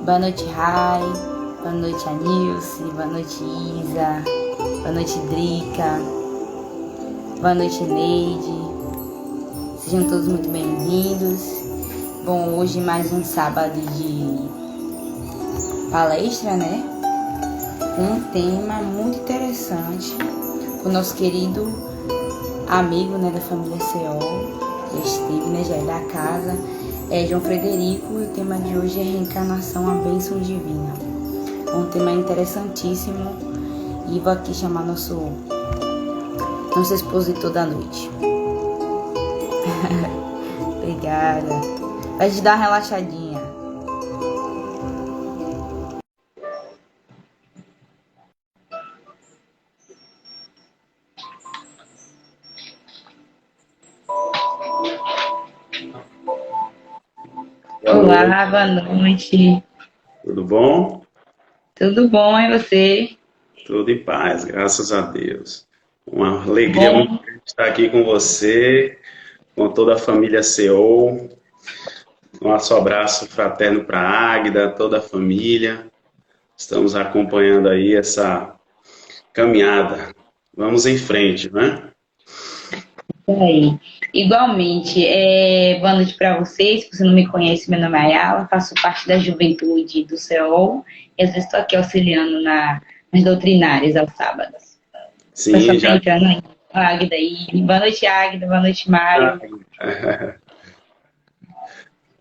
Boa noite, Rai. Boa noite, Anilce. Boa noite, Isa. Boa noite, Drica. Boa noite, Neide. Sejam todos muito bem-vindos. Bom, hoje mais um sábado de palestra, né? Um tema muito interessante com o nosso querido amigo, né, da família CO. Já esteve, né, já é da casa. É João Frederico, e o tema de hoje é reencarnação, a bênção divina. Um tema interessantíssimo e vou aqui chamar nosso expositor da noite. Obrigada. Vai te dar uma relaxadinha. Olá, boa noite. Tudo bom? Tudo bom, e você? Tudo em paz, graças a Deus. Uma alegria muito grande estar aqui com você, com toda a família CO. Nosso abraço fraterno para a Águida, toda a família. Estamos acompanhando aí essa caminhada. Vamos em frente, né? Aí. Igualmente, boa noite para vocês. Se você não me conhece, meu nome é Ayala, faço parte da juventude do CEOL e às vezes estou aqui auxiliando nas doutrinárias aos sábados. Sim, Só já. entrando aí. A Águida aí. Boa noite, Águida. Boa noite, Mário.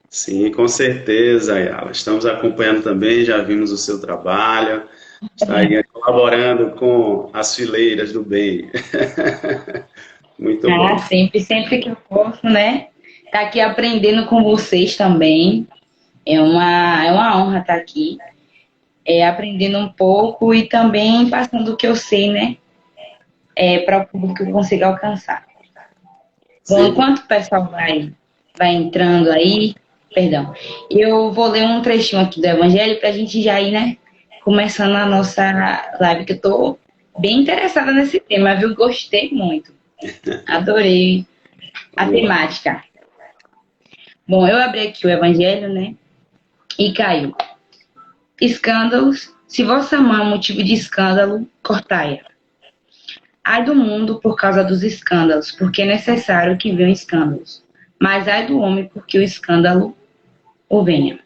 Sim, com certeza, Ayala. Estamos acompanhando também, já vimos o seu trabalho, está aí colaborando com as fileiras do bem. Muito bom. Sempre que eu posso, né? Tá aqui aprendendo com vocês também. É uma honra estar aqui, aprendendo um pouco e também passando o que eu sei, né? Para o público que eu consiga alcançar. Bom, Sim. enquanto o pessoal vai entrando aí, perdão, eu vou ler um trechinho aqui do Evangelho para a gente já ir, né? Começando a nossa live, que eu tô bem interessada nesse tema, viu? Gostei muito. Adorei a Vamos lá. temática. Bom, eu abri aqui o Evangelho, né? E caiu. Escândalos. Se vossa mão é motivo de escândalo, cortai-a. Ai do mundo por causa dos escândalos, porque é necessário que venham escândalos. Mas ai do homem porque o escândalo o venha.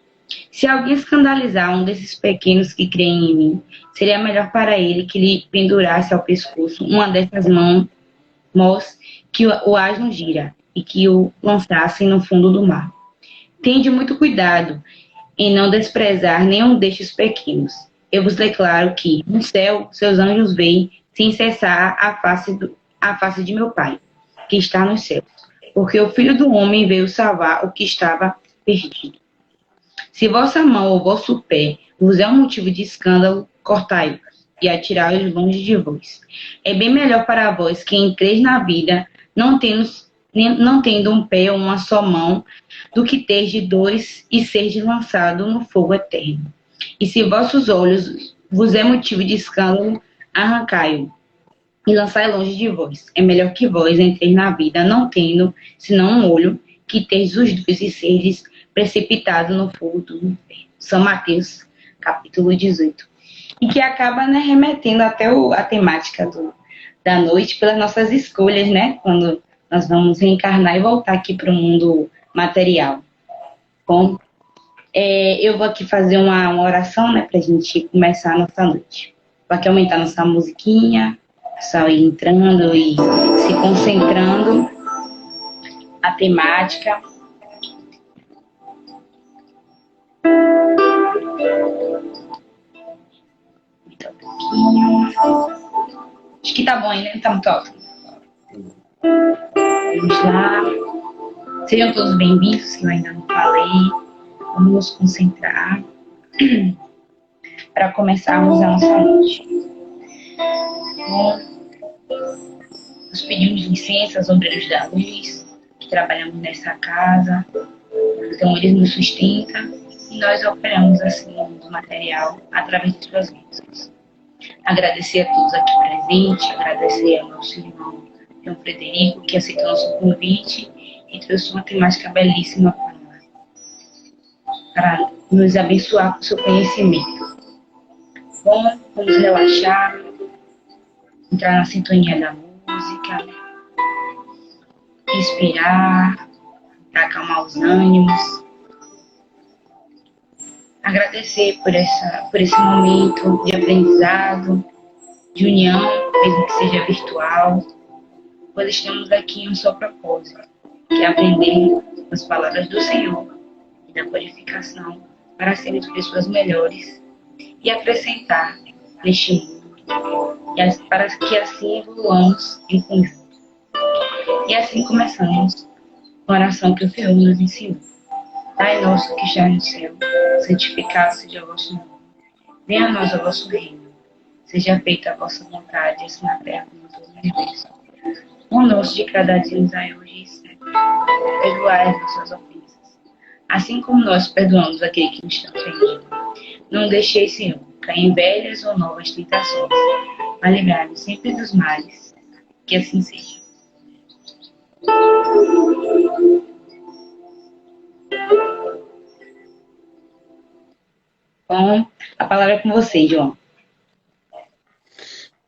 Se alguém escandalizar um desses pequenos que creem em mim, seria melhor para ele que lhe pendurasse ao pescoço uma dessas mãos que o asno gira e que o lançassem no fundo do mar. Tende muito cuidado em não desprezar nenhum destes pequenos. Eu vos declaro que, no céu, seus anjos veem sem cessar a face de meu Pai, que está nos céus. Porque o Filho do Homem veio salvar o que estava perdido. Se vossa mão ou vosso pé vos é um motivo de escândalo, cortai-os e atirai-os longe de vós. É bem melhor para vós que entreis na vida, não tendo um pé ou uma só mão, do que ter de dois e ser lançado no fogo eterno. E se vossos olhos vos é motivo de escândalo, arrancai-o e lançai longe de vós. É melhor que vós entreis na vida, não tendo senão um olho, que teis os dois e serdes precipitado no fogo do inferno. São Mateus, capítulo 18. E que acaba, né, remetendo até a temática da noite pelas nossas escolhas, né? Quando nós vamos reencarnar e voltar aqui para o mundo material. Bom, eu vou aqui fazer uma oração, né, para a gente começar a nossa noite. Vou aqui aumentar nossa musiquinha, o pessoal ir entrando e se concentrando na temática. Acho que tá bom ainda, não tá muito alto. Vamos lá. Sejam todos bem-vindos, se eu ainda não falei. Vamos nos concentrar para começarmos a nossa noite. Bom, nós pedimos licença aos obreiros da luz, que trabalhamos nessa casa. Então, eles nos sustentam e nós operamos assim no mundo material através de suas bênçãos. Agradecer a todos aqui presentes, agradecer ao nosso irmão João Frederico, que aceitou nosso convite e trouxe uma temática belíssima para nos abençoar com seu conhecimento. Bom, vamos relaxar, entrar na sintonia da música, respirar, para acalmar os ânimos. Agradecer por esse momento de aprendizado, de união, mesmo que seja virtual, pois estamos aqui em um só propósito, que é aprender as palavras do Senhor e da codificação para sermos pessoas melhores e acrescentar neste mundo, para que assim evoluamos em conjunto. E assim começamos com a oração que o Senhor nos ensinou. Pai nosso que está no céu, santificado seja o vosso nome. Venha a nós o vosso reino. Seja feita a vossa vontade, assim na terra como em todo o universo. O pão nosso de cada dia nos dai hoje e sempre. Perdoai as nossas ofensas, assim como nós perdoamos aquele que nos está ofendido. Não deixeis, Senhor, cair em velhas ou novas tentações, mas livrai-nos sempre dos males. Que assim seja. Bom, a palavra é com você, João.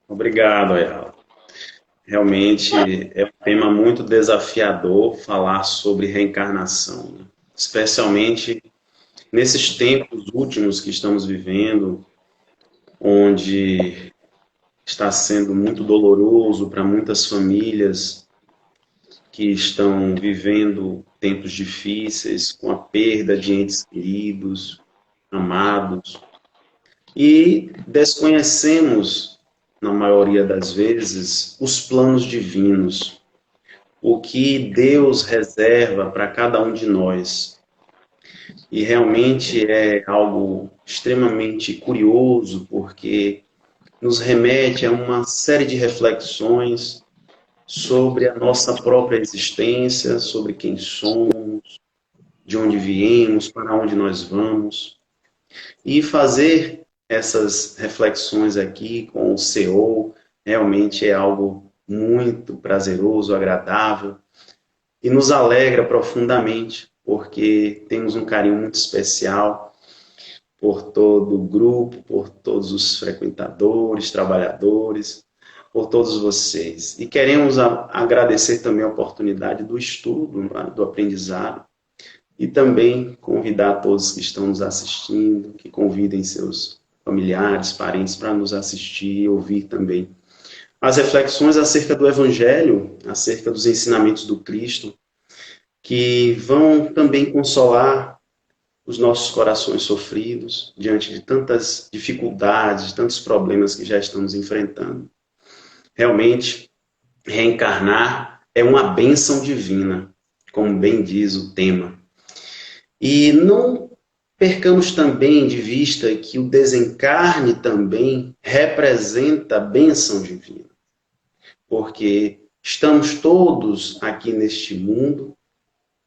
Obrigado, Ayala. Realmente é um tema muito desafiador falar sobre reencarnação, né? Especialmente nesses tempos últimos que estamos vivendo, onde está sendo muito doloroso para muitas famílias que estão vivendo tempos difíceis, com a perda de entes queridos, amados, e desconhecemos, na maioria das vezes, os planos divinos, o que Deus reserva para cada um de nós. E realmente é algo extremamente curioso, porque nos remete a uma série de reflexões sobre a nossa própria existência, sobre quem somos, de onde viemos, para onde nós vamos. E fazer essas reflexões aqui com o CEO realmente é algo muito prazeroso, agradável e nos alegra profundamente, porque temos um carinho muito especial por todo o grupo, por todos os frequentadores, trabalhadores, por todos vocês. E queremos agradecer também a oportunidade do estudo, do aprendizado, e também convidar todos que estão nos assistindo, que convidem seus familiares, parentes para nos assistir e ouvir também as reflexões acerca do Evangelho, acerca dos ensinamentos do Cristo, que vão também consolar os nossos corações sofridos diante de tantas dificuldades, de tantos problemas que já estamos enfrentando. Realmente, reencarnar é uma bênção divina, como bem diz o tema. E não percamos também de vista que o desencarne também representa a bênção divina. Porque estamos todos aqui neste mundo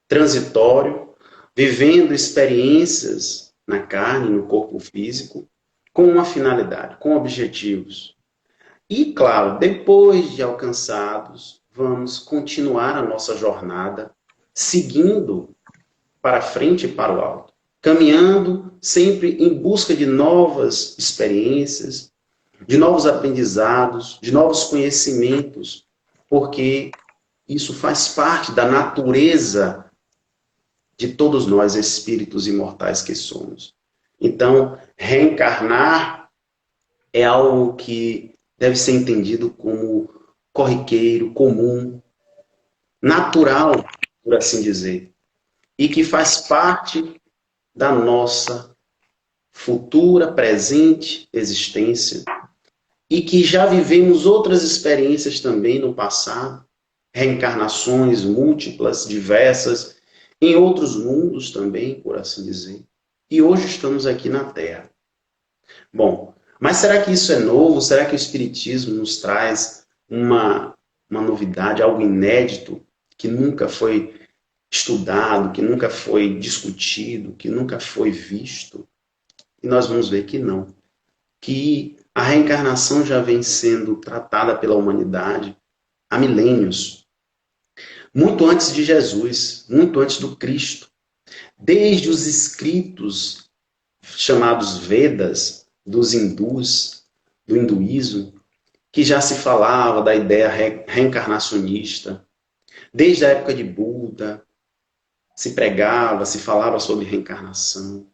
transitório, vivendo experiências na carne, no corpo físico, com uma finalidade, com objetivos. E, claro, depois de alcançados, vamos continuar a nossa jornada, seguindo para frente e para o alto, caminhando sempre em busca de novas experiências, de novos aprendizados, de novos conhecimentos, porque isso faz parte da natureza de todos nós, espíritos imortais que somos. Então, reencarnar é algo que deve ser entendido como corriqueiro, comum, natural, por assim dizer, e que faz parte da nossa futura, presente existência, e que já vivemos outras experiências também no passado, reencarnações múltiplas, diversas, em outros mundos também, por assim dizer. E hoje estamos aqui na Terra. Bom, mas será que isso é novo? Será que o Espiritismo nos traz uma novidade, algo inédito, que nunca foi estudado, que nunca foi discutido, que nunca foi visto? E nós vamos ver que não. Que a reencarnação já vem sendo tratada pela humanidade há milênios. Muito antes de Jesus, muito antes do Cristo. Desde os escritos chamados Vedas, dos hindus, do hinduísmo, que já se falava da ideia reencarnacionista. Desde a época de Buda, se pregava, se falava sobre reencarnação.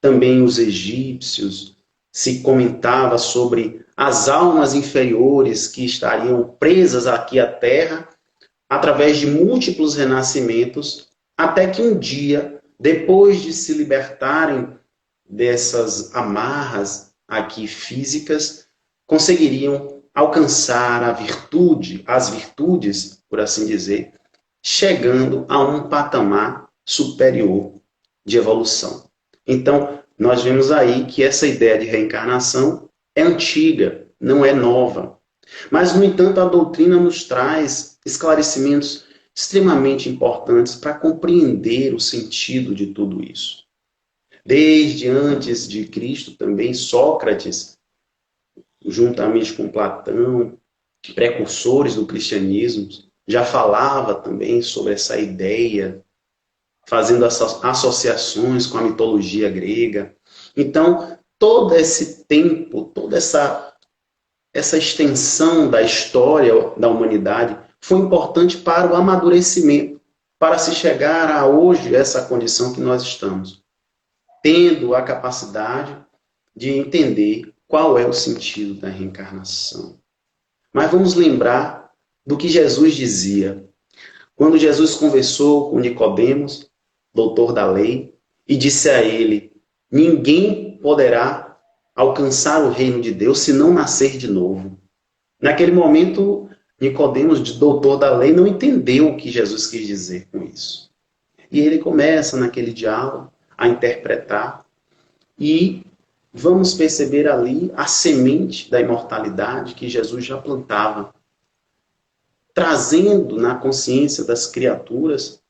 Também os egípcios se comentava sobre as almas inferiores que estariam presas aqui à Terra através de múltiplos renascimentos, até que um dia, depois de se libertarem dessas amarras aqui físicas, conseguiriam alcançar a virtude, as virtudes, por assim dizer, chegando a um patamar superior de evolução. Então, nós vemos aí que essa ideia de reencarnação é antiga, não é nova. Mas, no entanto, a doutrina nos traz esclarecimentos extremamente importantes para compreender o sentido de tudo isso. Desde antes de Cristo, também Sócrates, juntamente com Platão, precursores do cristianismo, já falava também sobre essa ideia, fazendo associações com a mitologia grega. Então, todo esse tempo, toda essa extensão da história da humanidade foi importante para o amadurecimento, para se chegar a hoje essa condição que nós estamos, tendo a capacidade de entender qual é o sentido da reencarnação. Mas vamos lembrar do que Jesus dizia. Quando Jesus conversou com Nicodemos, doutor da lei, e disse a ele: ninguém poderá alcançar o reino de Deus se não nascer de novo. Naquele momento, Nicodemos, doutor da lei, não entendeu o que Jesus quis dizer com isso. E ele começa naquele diálogo a interpretar, e vamos perceber ali a semente da imortalidade que Jesus já plantava, trazendo na consciência das criaturas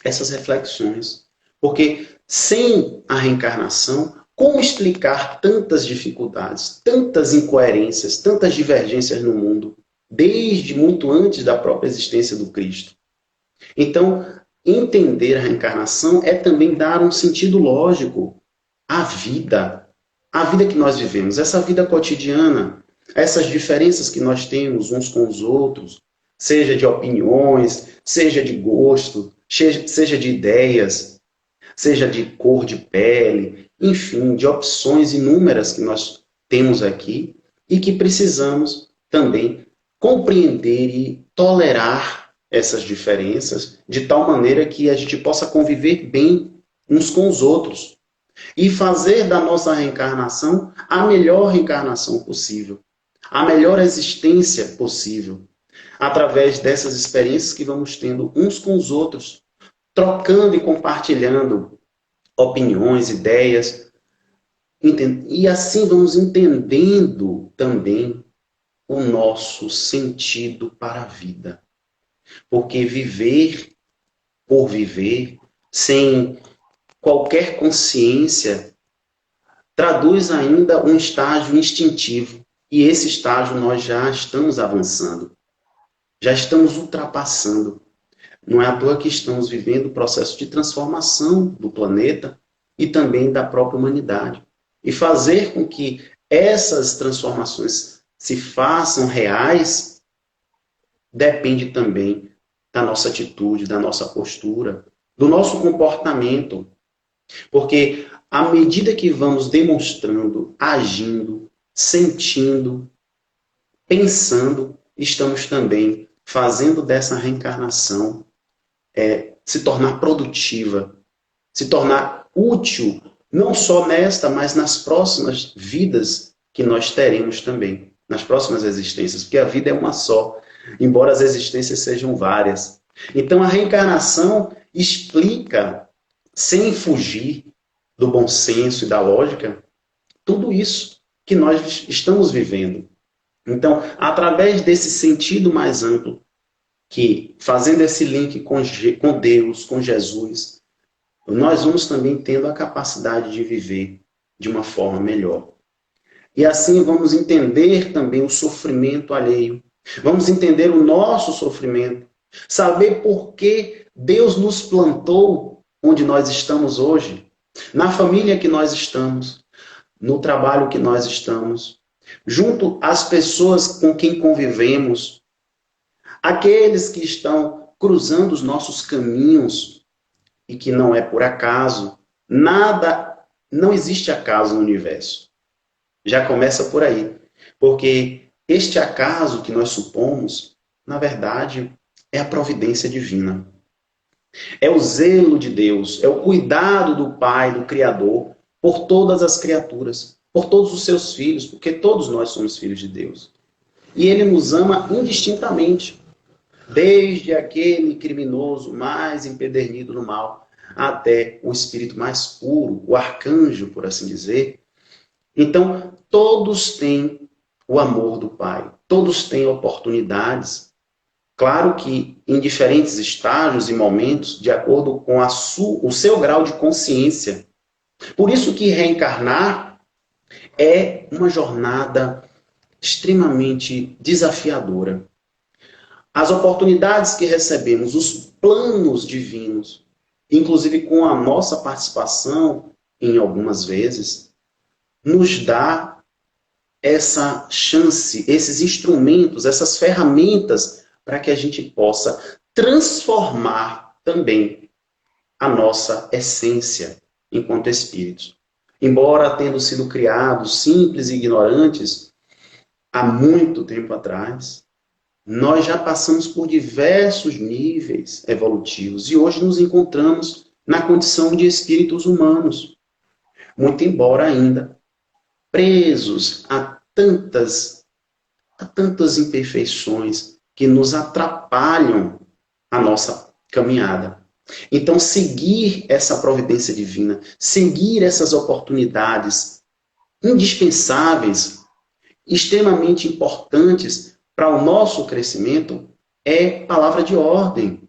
essas reflexões. Porque sem a reencarnação, como explicar tantas dificuldades, tantas incoerências, tantas divergências no mundo, desde muito antes da própria existência do Cristo? Então, entender a reencarnação é também dar um sentido lógico à vida que nós vivemos, essa vida cotidiana, essas diferenças que nós temos uns com os outros, seja de opiniões, seja de gosto, seja de ideias, seja de cor de pele, enfim, de opções inúmeras que nós temos aqui e que precisamos também compreender e tolerar essas diferenças de tal maneira que a gente possa conviver bem uns com os outros e fazer da nossa reencarnação a melhor reencarnação possível, a melhor existência possível, através dessas experiências que vamos tendo uns com os outros, trocando e compartilhando opiniões, ideias, e assim vamos entendendo também o nosso sentido para a vida. Porque viver por viver, sem qualquer consciência, traduz ainda um estágio instintivo. E esse estágio nós já estamos avançando, já estamos ultrapassando. Não é à toa que estamos vivendo o processo de transformação do planeta e também da própria humanidade. E fazer com que essas transformações se façam reais depende também da nossa atitude, da nossa postura, do nosso comportamento. Porque à medida que vamos demonstrando, agindo, sentindo, pensando, estamos também fazendo dessa reencarnação se tornar produtiva, se tornar útil, não só nesta, mas nas próximas vidas que nós teremos também, nas próximas existências, porque a vida é uma só, embora as existências sejam várias. Então a reencarnação explica, sem fugir do bom senso e da lógica, tudo isso que nós estamos vivendo. Então, através desse sentido mais amplo, que fazendo esse link com Deus, com Jesus, nós vamos também tendo a capacidade de viver de uma forma melhor. E assim vamos entender também o sofrimento alheio. Vamos entender o nosso sofrimento. Saber por que Deus nos plantou onde nós estamos hoje. na família que nós estamos, no trabalho que nós estamos, junto às pessoas com quem convivemos, aqueles que estão cruzando os nossos caminhos e que não é por acaso. Nada, não existe acaso no universo. Já começa por aí. Porque este acaso que nós supomos, na verdade, é a providência divina. É o zelo de Deus, é o cuidado do Pai, do Criador, por todas as criaturas, por todos os seus filhos, porque todos nós somos filhos de Deus. E Ele nos ama indistintamente, desde aquele criminoso mais empedernido no mal, até o espírito mais puro, o arcanjo, por assim dizer. Então, todos têm o amor do Pai, todos têm oportunidades. Claro que em diferentes estágios e momentos, de acordo com o seu grau de consciência. Por isso que reencarnar é uma jornada extremamente desafiadora. As oportunidades que recebemos, os planos divinos, inclusive com a nossa participação em algumas vezes, nos dá essa chance, esses instrumentos, essas ferramentas para que a gente possa transformar também a nossa essência enquanto espíritos. Embora tendo sido criados simples e ignorantes há muito tempo atrás, nós já passamos por diversos níveis evolutivos e hoje nos encontramos na condição de espíritos humanos, muito embora ainda presos a tantas imperfeições que nos atrapalham a nossa caminhada. Então, seguir essa providência divina, seguir essas oportunidades indispensáveis, extremamente importantes para o nosso crescimento, é palavra de ordem.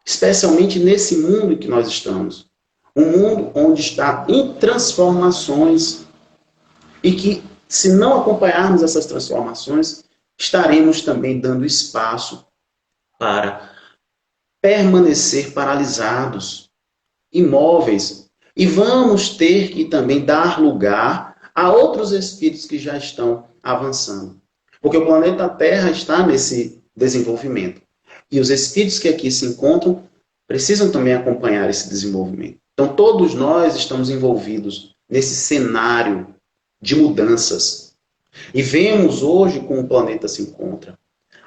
Especialmente nesse mundo em que nós estamos. Um mundo onde está em transformações e que, se não acompanharmos essas transformações, estaremos também dando espaço para permanecer paralisados, imóveis, e vamos ter que também dar lugar a outros espíritos que já estão avançando. Porque o planeta Terra está nesse desenvolvimento. E os espíritos que aqui se encontram precisam também acompanhar esse desenvolvimento. Então, todos nós estamos envolvidos nesse cenário de mudanças. E vemos hoje como o planeta se encontra.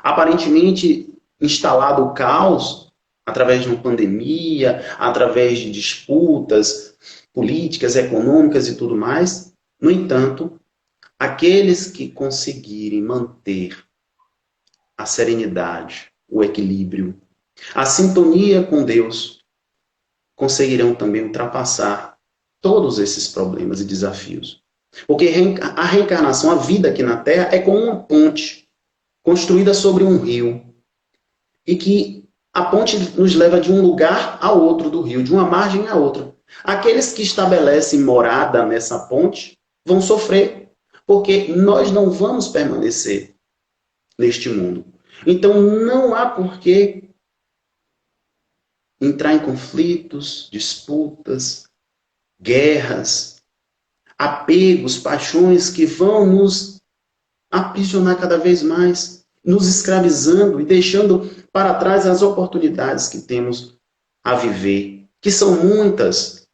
Aparentemente instalado o caos, através de uma pandemia, através de disputas políticas, econômicas e tudo mais. No entanto, aqueles que conseguirem manter a serenidade, o equilíbrio, a sintonia com Deus, conseguirão também ultrapassar todos esses problemas e desafios. Porque a reencarnação, a vida aqui na Terra, é como uma ponte construída sobre um rio. E que a ponte nos leva de um lugar a outro do rio, de uma margem a outra. Aqueles que estabelecem morada nessa ponte vão sofrer, porque nós não vamos permanecer neste mundo. Então não há por que entrar em conflitos, disputas, guerras, apegos, paixões que vão nos aprisionar cada vez mais, nos escravizando e deixando para trás as oportunidades que temos a viver, que são muitas,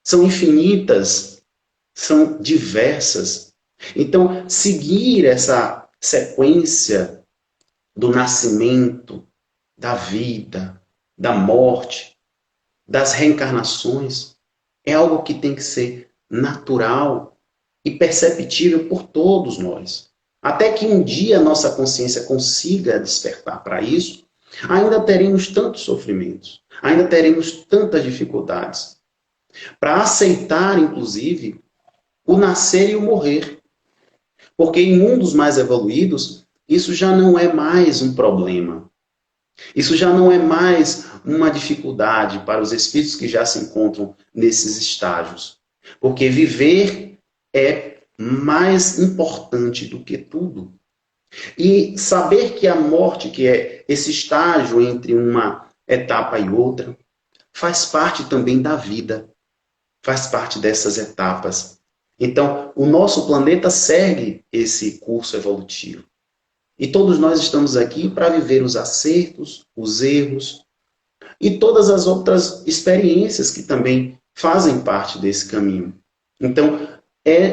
são infinitas, são diversas. Então, seguir essa sequência do nascimento, da vida, da morte, das reencarnações, é algo que tem que ser natural e perceptível por todos nós. Até que um dia a nossa consciência consiga despertar para isso, ainda teremos tantos sofrimentos, ainda teremos tantas dificuldades. Para aceitar, inclusive, o nascer e o morrer. Porque em mundos mais evoluídos, isso já não é mais um problema. Isso já não é mais uma dificuldade para os espíritos que já se encontram nesses estágios. Porque viver é mais importante do que tudo. E saber que a morte, que é esse estágio entre uma etapa e outra, faz parte também da vida. faz parte dessas etapas. Então, o nosso planeta segue esse curso evolutivo. E todos nós estamos aqui para viver os acertos, os erros e todas as outras experiências que também fazem parte desse caminho. Então,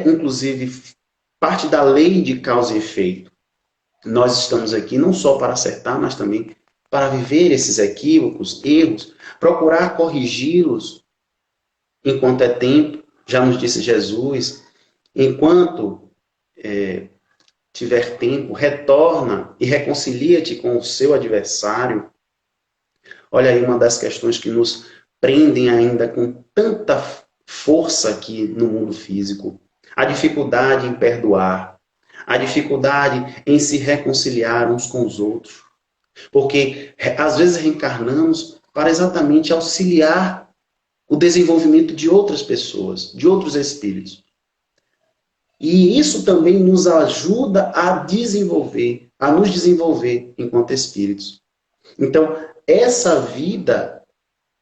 inclusive, parte da lei de causa e efeito. Nós estamos aqui não só para acertar, mas também para viver esses equívocos, erros, procurar corrigi-los enquanto é tempo. Já nos disse Jesus, enquanto tiver tempo, retorna e reconcilia-te com o seu adversário. Olha aí uma das questões que nos prendem ainda com tanta força aqui no mundo físico. A dificuldade em perdoar, a dificuldade em se reconciliar uns com os outros. Porque às vezes reencarnamos para exatamente auxiliar o desenvolvimento de outras pessoas, de outros espíritos. E isso também nos ajuda a desenvolver, a nos desenvolver enquanto espíritos. Então, essa vida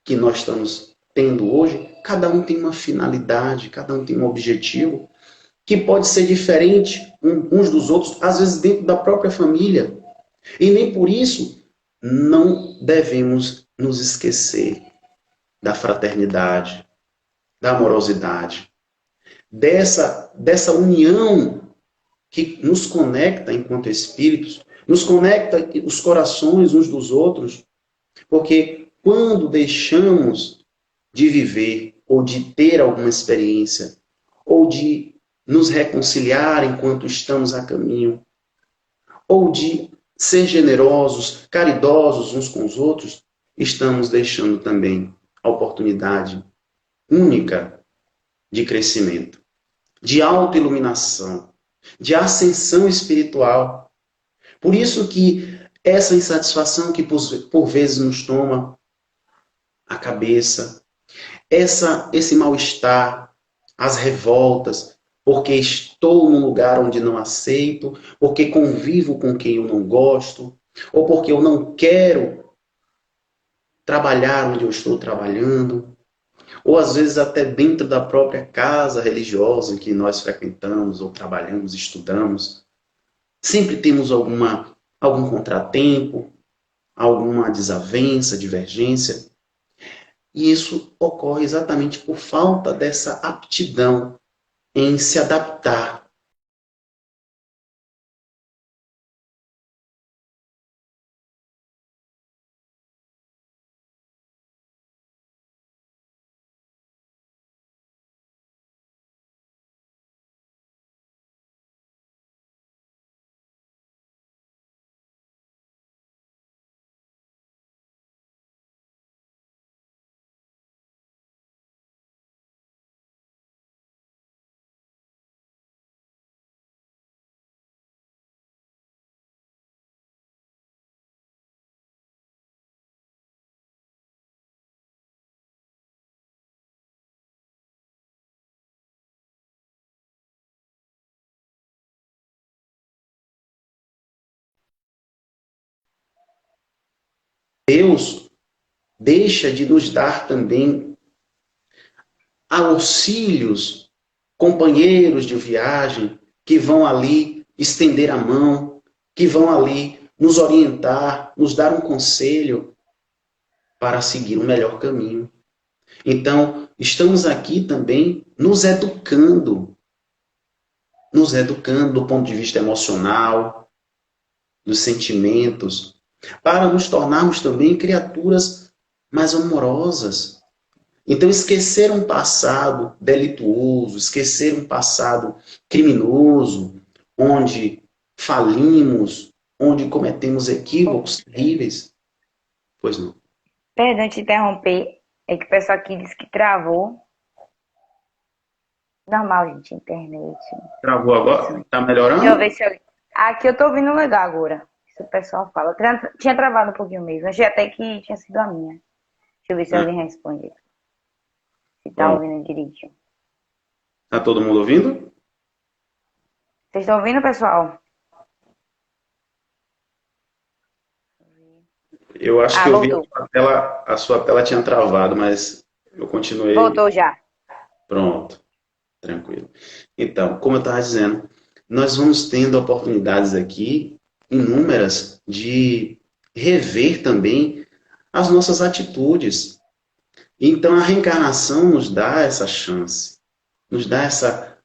que nós estamos tendo hoje, cada um tem uma finalidade, cada um tem um objetivo, que pode ser diferente uns dos outros, às vezes dentro da própria família. E nem por isso não devemos nos esquecer da fraternidade, da amorosidade, dessa união que nos conecta enquanto espíritos, nos conecta os corações uns dos outros, porque quando deixamos de viver ou de ter alguma experiência, ou de nos reconciliar enquanto estamos a caminho, ou de ser generosos, caridosos uns com os outros, estamos deixando também a oportunidade única de crescimento, de autoiluminação, de ascensão espiritual. Por isso que essa insatisfação que por vezes nos toma a cabeça, esse mal-estar, as revoltas, porque estou num lugar onde não aceito, porque convivo com quem eu não gosto, ou porque eu não quero trabalhar onde eu estou trabalhando, ou às vezes até dentro da própria casa religiosa que nós frequentamos, ou trabalhamos, estudamos. Sempre temos algum contratempo, alguma desavença, divergência. E isso ocorre exatamente por falta dessa aptidão em se adaptar. Deus deixa de nos dar também auxílios, companheiros de viagem, que vão ali estender a mão, que vão ali nos orientar, nos dar um conselho para seguir o melhor caminho. Então, estamos aqui também nos educando do ponto de vista emocional, dos sentimentos, para nos tornarmos também criaturas mais amorosas. Então, esquecer um passado delituoso, esquecer um passado criminoso, onde falimos, onde cometemos equívocos terríveis. Pois não. Perdão te interromper, é que o pessoal aqui disse que travou. Normal, gente, internet. Travou agora? Está Deixa eu melhorando? ver se eu... Aqui eu tô ouvindo legal agora. Isso o pessoal fala. Tinha travado um pouquinho mesmo. Achei até que tinha sido a minha. Deixa eu ver se alguém responde. Se tá Bom, ouvindo direitinho. está todo mundo ouvindo? Vocês estão ouvindo, pessoal? Eu acho que eu vi Voltou. a sua tela tinha travado, mas eu continuei. Voltou já. Pronto, tranquilo. Então, como eu estava dizendo, nós vamos tendo oportunidades aqui, inúmeras, de rever também as nossas atitudes. Então, a reencarnação nos dá essa chance, nos dá essa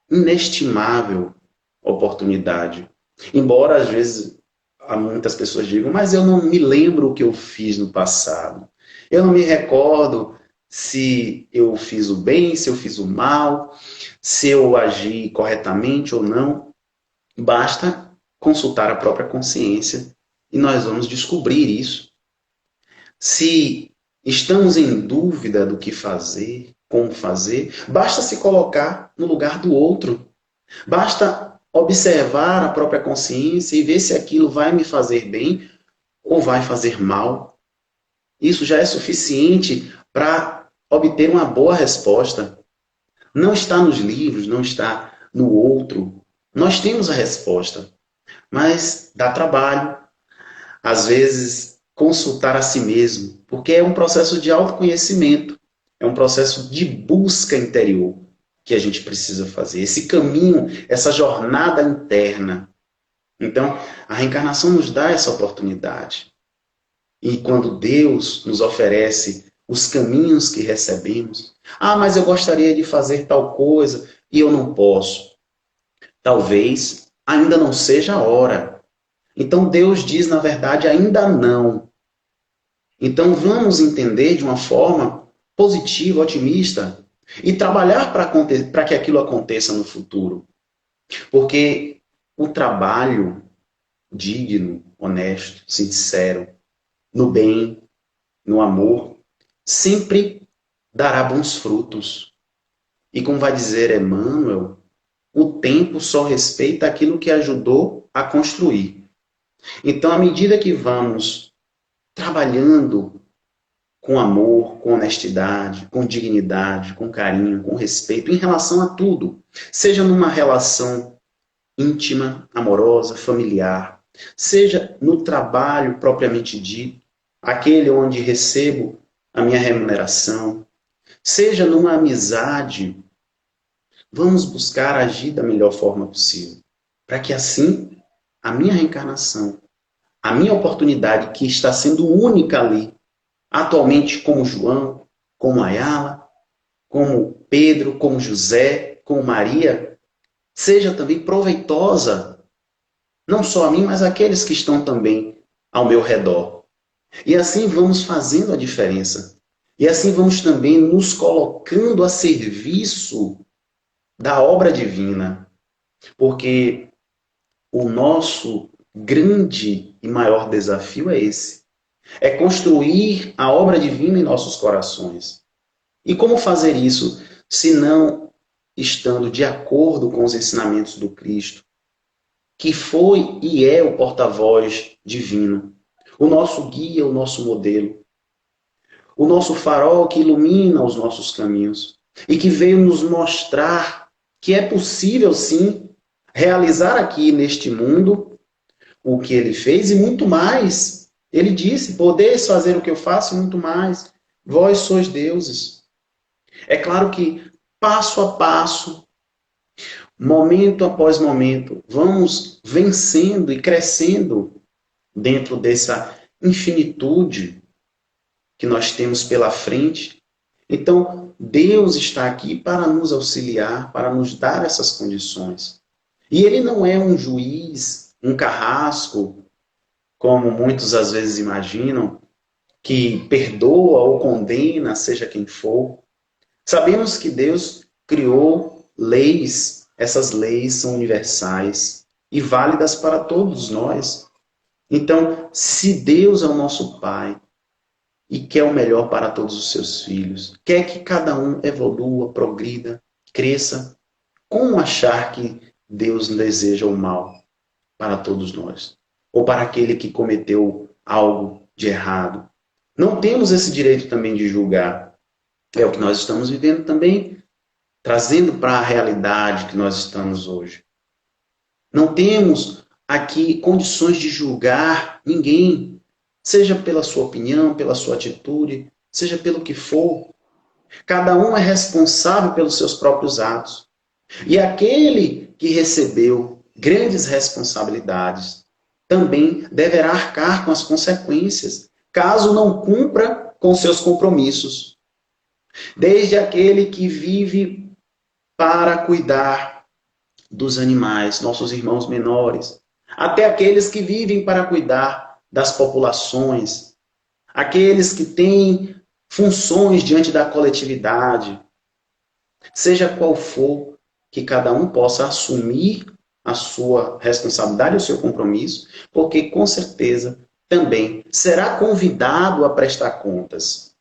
inestimável oportunidade. Embora, às vezes, muitas pessoas digam, mas eu não me lembro o que eu fiz no passado. Eu não me recordo se eu fiz o bem, se eu fiz o mal, se eu agi corretamente ou não. Basta consultar a própria consciência e nós vamos descobrir isso. Se estamos em dúvida do que fazer, como fazer, basta se colocar no lugar do outro. Basta observar a própria consciência e ver se aquilo vai me fazer bem ou vai fazer mal. Isso já é suficiente para obter uma boa resposta. Não está nos livros, não está no outro. Nós temos a resposta, mas dá trabalho. Às vezes, consultar a si mesmo, porque é um processo de autoconhecimento, é um processo de busca interior que a gente precisa fazer. Esse caminho, essa jornada interna. Então, a reencarnação nos dá essa oportunidade. E quando Deus nos oferece os caminhos que recebemos, mas eu gostaria de fazer tal coisa e eu não posso. Talvez ainda não seja a hora. Então Deus diz, na verdade, ainda não. Então vamos entender de uma forma positiva, otimista, e trabalhar para que aquilo aconteça no futuro. Porque o trabalho digno, honesto, sincero, no bem, no amor, sempre dará bons frutos. E como vai dizer Emmanuel, o tempo só respeita aquilo que ajudou a construir. Então, à medida que vamos trabalhando com amor, com honestidade, com dignidade, com carinho, com respeito, em relação a tudo, seja numa relação íntima, amorosa, familiar, seja no trabalho propriamente dito, aquele onde recebo a minha remuneração, seja numa amizade, vamos buscar agir da melhor forma possível, para que assim a minha reencarnação, a minha oportunidade que está sendo única ali, atualmente como João, como Ayala, como Pedro, como José, como Maria, seja também proveitosa, não só a mim, mas àqueles que estão também ao meu redor. E assim vamos fazendo a diferença. E assim vamos também nos colocando a serviço da obra divina. Porque o nosso grande e maior desafio é esse. É construir a obra divina em nossos corações. E como fazer isso, se não estando de acordo com os ensinamentos do Cristo, que foi e é o porta-voz divino, o nosso guia, o nosso modelo, o nosso farol que ilumina os nossos caminhos e que veio nos mostrar que é possível, sim, realizar aqui neste mundo o que ele fez e muito mais. Ele disse, podeis fazer o que eu faço e muito mais. Vós sois deuses. É claro que, passo a passo, momento após momento, vamos vencendo e crescendo dentro dessa infinitude que nós temos pela frente. Então, Deus está aqui para nos auxiliar, para nos dar essas condições. E Ele não é um juiz, um carrasco, como muitos às vezes imaginam, que perdoa ou condena, seja quem for. Sabemos que Deus criou leis, essas leis são universais e válidas para todos nós. Então, se Deus é o nosso Pai e quer o melhor para todos os seus filhos, quer que cada um evolua, progrida, cresça, como achar que Deus deseja o mal para todos nós? Ou para aquele que cometeu algo de errado? Não temos esse direito também de julgar. É o que nós estamos vivendo também, trazendo para a realidade que nós estamos hoje. Não temos aqui condições de julgar ninguém, seja pela sua opinião, pela sua atitude, seja pelo que for. Cada um é responsável pelos seus próprios atos. E aquele que recebeu grandes responsabilidades também deverá arcar com as consequências, caso não cumpra com seus compromissos. Desde aquele que vive para cuidar dos animais, nossos irmãos menores, até aqueles que vivem para cuidar das populações, aqueles que têm funções diante da coletividade, seja qual for, que cada um possa assumir a sua responsabilidade, o seu compromisso, porque com certeza também será convidado a prestar contas.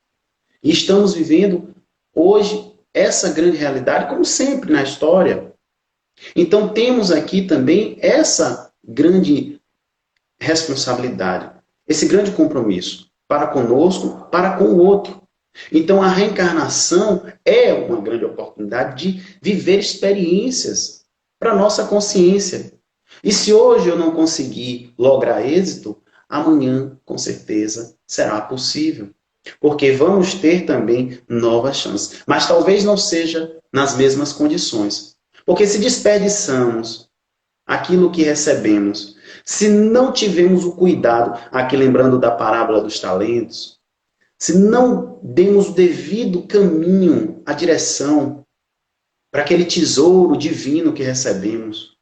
E estamos vivendo hoje essa grande realidade, como sempre na história. Então temos aqui também essa grande responsabilidade, esse grande compromisso para conosco, para com o outro. Então a reencarnação é uma grande oportunidade de viver experiências para a nossa consciência. E se hoje eu não conseguir lograr êxito, amanhã com certeza será possível. Porque vamos ter também novas chances. Mas talvez não seja nas mesmas condições. Porque se desperdiçamos aquilo que recebemos, se não tivermos o cuidado, aqui lembrando da parábola dos talentos, se não demos o devido caminho, a direção para aquele tesouro divino que recebemos,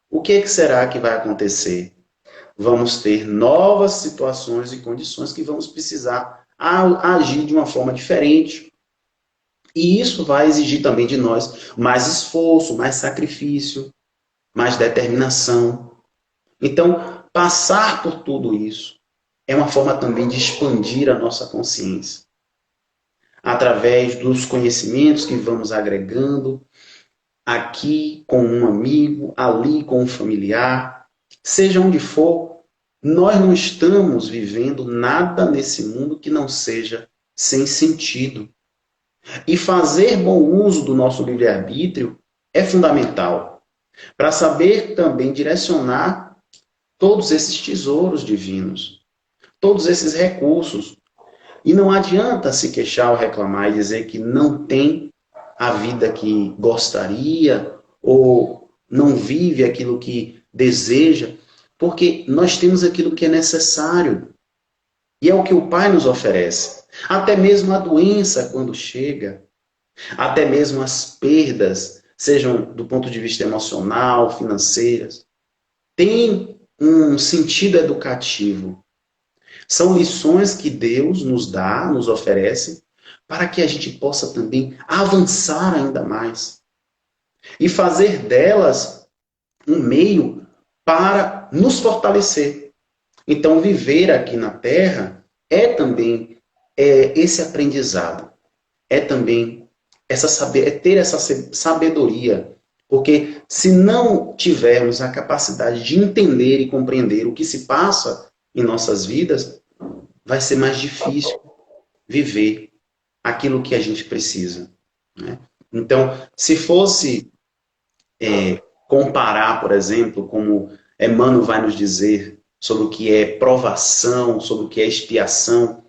o que será que vai acontecer? Vamos ter novas situações e condições que vamos precisar agir de uma forma diferente. E isso vai exigir também de nós mais esforço, mais sacrifício, mais determinação. Então, passar por tudo isso é uma forma também de expandir a nossa consciência. Através dos conhecimentos que vamos agregando, aqui com um amigo, ali com um familiar, seja onde for, nós não estamos vivendo nada nesse mundo que não seja sem sentido. E fazer bom uso do nosso livre-arbítrio é fundamental para saber também direcionar todos esses tesouros divinos, todos esses recursos. E não adianta se queixar ou reclamar e dizer que não tem a vida que gostaria ou não vive aquilo que deseja, porque nós temos aquilo que é necessário. E é o que o Pai nos oferece. Até mesmo a doença, quando chega, até mesmo as perdas, sejam do ponto de vista emocional, financeiras, tem um sentido educativo. São lições que Deus nos dá, nos oferece, para que a gente possa também avançar ainda mais. E fazer delas um meio para nos fortalecer. Então, viver aqui na Terra é também esse aprendizado. É também ter essa sabedoria. Porque se não tivermos a capacidade de entender e compreender o que se passa em nossas vidas, vai ser mais difícil viver aquilo que a gente precisa. Né? Então, se fosse comparar, por exemplo, como Emmanuel vai nos dizer sobre o que é provação, sobre o que é expiação,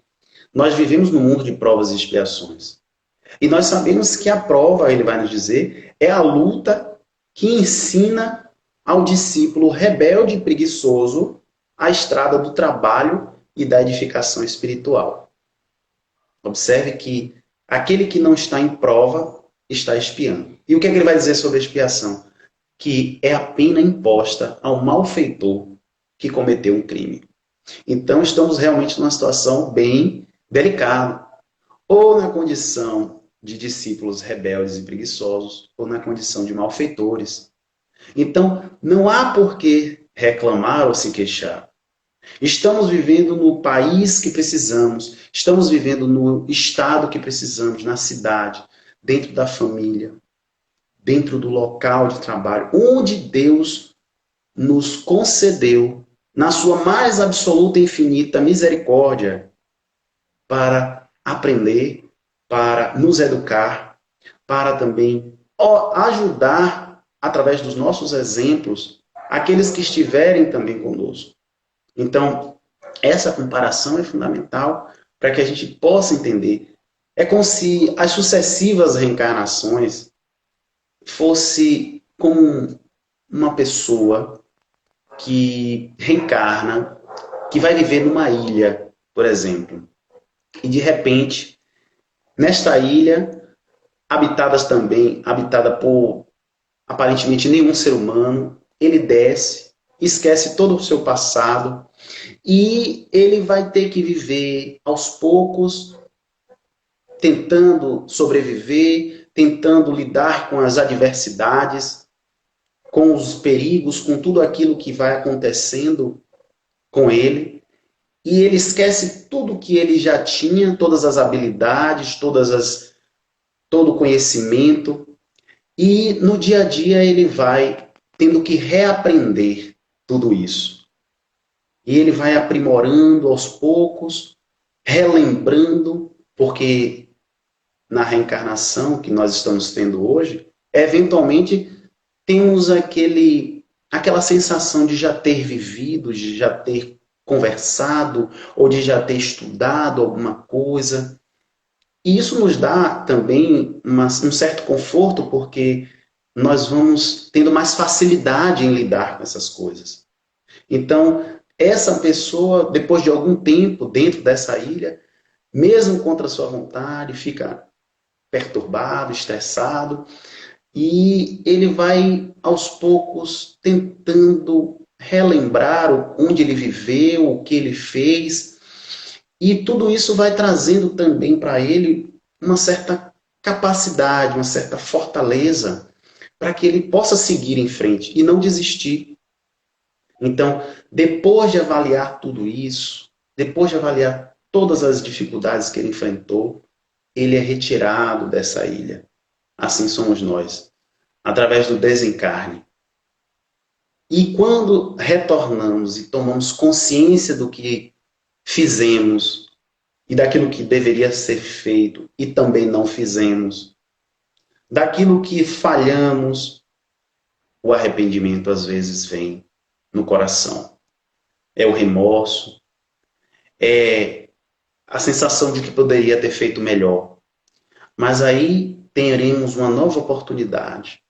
nós vivemos num mundo de provas e expiações. E nós sabemos que a prova, ele vai nos dizer, é a luta que ensina ao discípulo rebelde e preguiçoso a estrada do trabalho e da edificação espiritual. Observe que aquele que não está em prova está expiando. E o que é que ele vai dizer sobre a expiação? Que é a pena imposta ao malfeitor que cometeu um crime. Então estamos realmente numa situação bem delicada. Ou na condição de discípulos rebeldes e preguiçosos, ou na condição de malfeitores. Então não há por que reclamar ou se queixar. Estamos vivendo no país que precisamos, estamos vivendo no estado que precisamos, na cidade, dentro da família, dentro do local de trabalho, onde Deus nos concedeu, na sua mais absoluta e infinita misericórdia, para aprender, para nos educar, para também ajudar, através dos nossos exemplos, aqueles que estiverem também conosco. Então, essa comparação é fundamental para que a gente possa entender É como se as sucessivas reencarnações fosse como uma pessoa que reencarna, que vai viver numa ilha, por exemplo. E de repente, nesta ilha, habitada por aparentemente nenhum ser humano, ele desce, esquece todo o seu passado e ele vai ter que viver aos poucos, tentando sobreviver, tentando lidar com as adversidades, com os perigos, com tudo aquilo que vai acontecendo com ele. E ele esquece tudo que ele já tinha, todas as habilidades, todo o conhecimento. E no dia a dia ele vai tendo que reaprender tudo isso. E ele vai aprimorando aos poucos, relembrando, porque na reencarnação que nós estamos tendo hoje, eventualmente temos aquela sensação de já ter vivido, de já ter conversado, ou de já ter estudado alguma coisa. E isso nos dá também um certo conforto, porque nós vamos tendo mais facilidade em lidar com essas coisas. Então, essa pessoa, depois de algum tempo dentro dessa ilha, mesmo contra a sua vontade, fica perturbado, estressado, e ele vai, aos poucos, tentando relembrar onde ele viveu, o que ele fez, e tudo isso vai trazendo também para ele uma certa capacidade, uma certa fortaleza, para que ele possa seguir em frente e não desistir. Então, depois de avaliar tudo isso, depois de avaliar todas as dificuldades que ele enfrentou, ele é retirado dessa ilha. Assim somos nós, através do desencarne. E quando retornamos e tomamos consciência do que fizemos e daquilo que deveria ser feito e também não fizemos, daquilo que falhamos, o arrependimento às vezes vem no coração. É o remorso, é a sensação de que poderia ter feito melhor. Mas aí teremos uma nova oportunidade.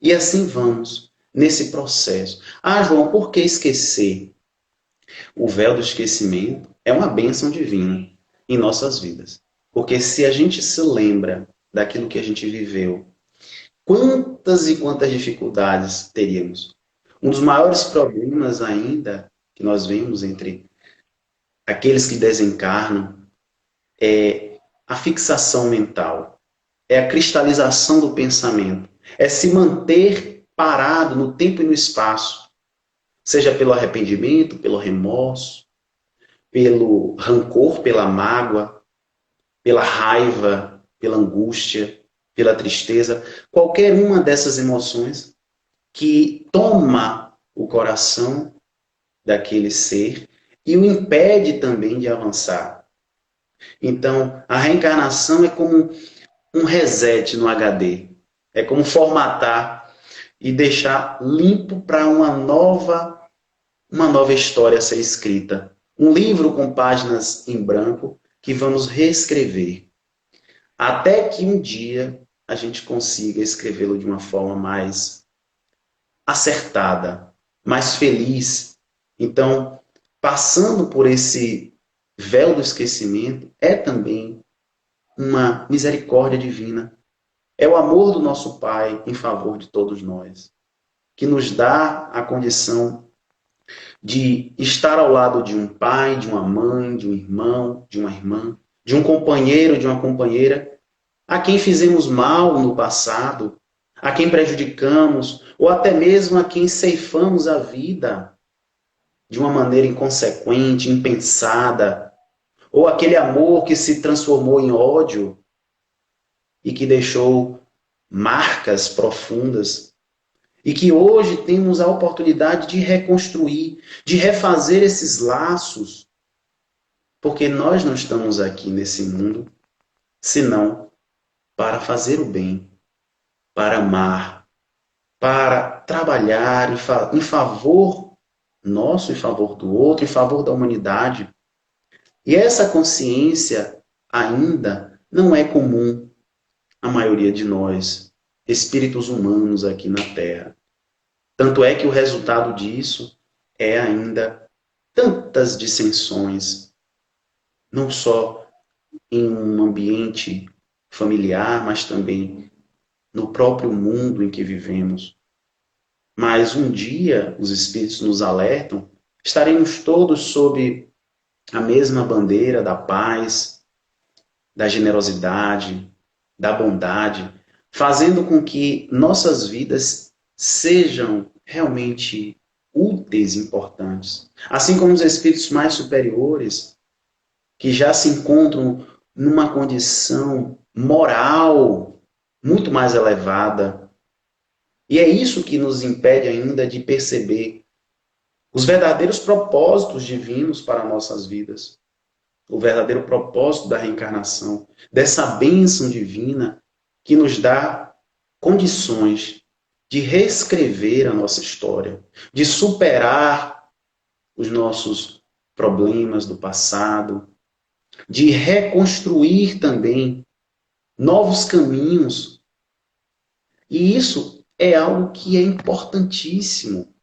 E assim vamos, nesse processo. Ah, João, por que esquecer? O véu do esquecimento é uma bênção divina em nossas vidas. Porque se a gente se lembra daquilo que a gente viveu, quantas e quantas dificuldades teríamos? Um dos maiores problemas ainda que nós vemos entre aqueles que desencarnam é a fixação mental, é a cristalização do pensamento, é se manter parado no tempo e no espaço, seja pelo arrependimento, pelo remorso, pelo rancor, pela mágoa, pela raiva, pela angústia, pela tristeza, qualquer uma dessas emoções que toma o coração daquele ser e o impede também de avançar. Então, a reencarnação é como um reset no HD. É como formatar e deixar limpo para uma nova história a ser escrita. Um livro com páginas em branco que vamos reescrever. Até que um dia a gente consiga escrevê-lo de uma forma mais acertada, mais feliz. Então, passando por esse véu do esquecimento é também uma misericórdia divina. É o amor do nosso Pai em favor de todos nós, que nos dá a condição de estar ao lado de um pai, de uma mãe, de um irmão, de uma irmã, de um companheiro, de uma companheira, a quem fizemos mal no passado, a quem prejudicamos, ou até mesmo a quem ceifamos a vida de uma maneira inconsequente, impensada, ou aquele amor que se transformou em ódio e que deixou marcas profundas, e que hoje temos a oportunidade de reconstruir, de refazer esses laços, porque nós não estamos aqui nesse mundo senão para fazer o bem, para amar, para trabalhar em favor nosso, em favor do outro, em favor da humanidade. E essa consciência ainda não é comum a maioria de nós, espíritos humanos aqui na Terra. Tanto é que o resultado disso é ainda tantas dissensões, não só em um ambiente familiar, mas também no próprio mundo em que vivemos. Mas um dia, os espíritos nos alertam, estaremos todos sob a mesma bandeira da paz, da generosidade, da bondade, fazendo com que nossas vidas sejam realmente úteis e importantes. Assim como os espíritos mais superiores, que já se encontram numa condição moral muito mais elevada. E é isso que nos impede ainda de perceber os verdadeiros propósitos divinos para nossas vidas. O verdadeiro propósito da reencarnação, dessa bênção divina que nos dá condições de reescrever a nossa história, de superar os nossos problemas do passado, de reconstruir também novos caminhos. E isso é algo que é importantíssimo,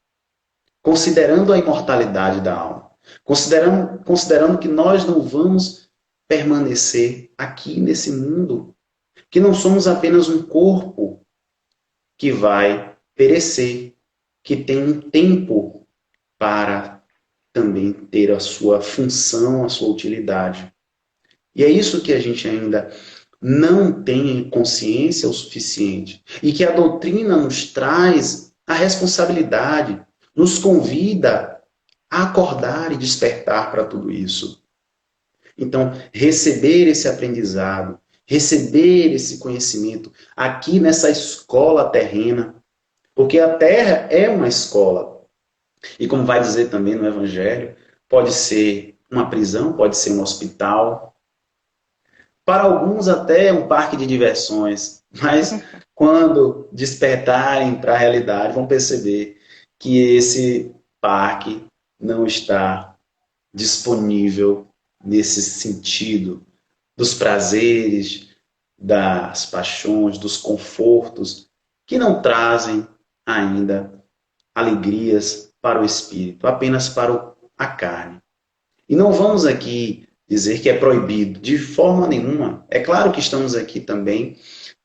considerando a imortalidade da alma, considerando que nós não vamos permanecer aqui nesse mundo, que não somos apenas um corpo que vai perecer, que tem um tempo para também ter a sua função, a sua utilidade. E é isso que a gente ainda não tem consciência o suficiente. E que a doutrina nos traz a responsabilidade, nos convida a acordar e despertar para tudo isso. Então, receber esse aprendizado, receber esse conhecimento aqui nessa escola terrena, porque a Terra é uma escola. E como vai dizer também no Evangelho, pode ser uma prisão, pode ser um hospital, para alguns até um parque de diversões, mas quando despertarem para a realidade vão perceber que esse parque não está disponível nesse sentido dos prazeres, das paixões, dos confortos que não trazem ainda alegrias para o espírito, apenas para a carne. E não vamos aqui dizer que é proibido, de forma nenhuma. É claro que estamos aqui também